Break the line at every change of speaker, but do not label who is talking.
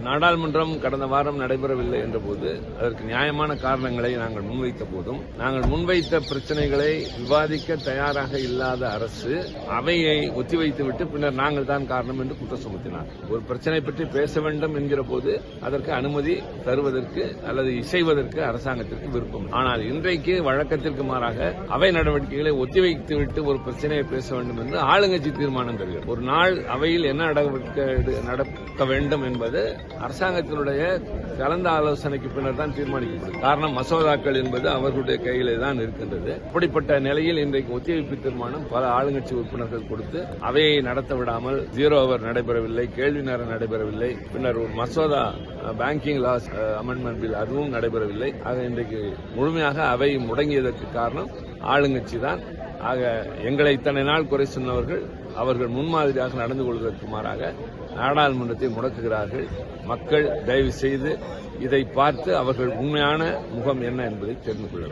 நாடாளுமன்றம் கடந்த வாரம் நடைபெறவில்லை என்றபோது அதற்கு நியாயமான காரணங்களை நாங்கள் முன்வைத்த போதும் நாங்கள் முன்வைத்த பிரச்சனைகளை விவாதிக்க தயாராக இல்லாத அரசு அவையை ஒத்திவைத்துவிட்டு பின்னர் நாங்கள் தான் காரணம் என்று குற்றம் சுமத்தினார். ஒரு பிரச்சனை பற்றி பேச வேண்டும் என்கிற போது அதற்கு அனுமதி தருவதற்கு அல்லது இசைவதற்கு அரசாங்கத்திற்கு விருப்பம். ஆனால் இன்றைக்கு வழக்கத்திற்கு மாறாக அவை நடவடிக்கைகளை ஒத்திவைத்துவிட்டு ஒரு பிரச்சனையை பேச வேண்டும் என்று ஆளுங்கட்சி தீர்மானம் தருகிறது. ஒரு நாள் அவையில் என்ன நடக்க வேண்டும் என்பது அரசாங்கத்தினுடைய கலந்த ஆலோசனைக்கு பின்னர் தான் தீர்மானிக்கப்படும். காரணம், மசோதாக்கள் என்பது அவர்களுடைய கையிலே தான் இருக்கின்றது. அப்படிப்பட்ட நிலையில் இன்றைக்கு ஒத்திவைப்பு தீர்மானம் பல ஆளுங்கட்சி உறுப்பினர்கள் கொடுத்து அவையை நடத்த விடாமல் 0 அவர் நடைபெறவில்லை, கேள்வி நேரம் நடைபெறவில்லை, பின்னர் ஒரு மசோதா பேங்கிங் லாஸ் அமெண்ட்மெண்ட் பில் அதுவும் நடைபெறவில்லை. ஆக இன்றைக்கு முழுமையாக அவை முடங்கியதற்கு காரணம் ஆளுங்கட்சி தான். ஆக எங்களை இத்தனை நாள் குறை சொன்னவர்கள் அவர்கள் முன்மாதிரியாக நடந்து கொள்வதற்கு மாறாக நாடாளுமன்றத்தை முடக்குகிறார்கள். மக்கள் தயவு செய்து இதை பார்த்து அவர்கள் உண்மையான முகம் என்ன என்பதை தெரிந்து கொள்ள வேண்டும்.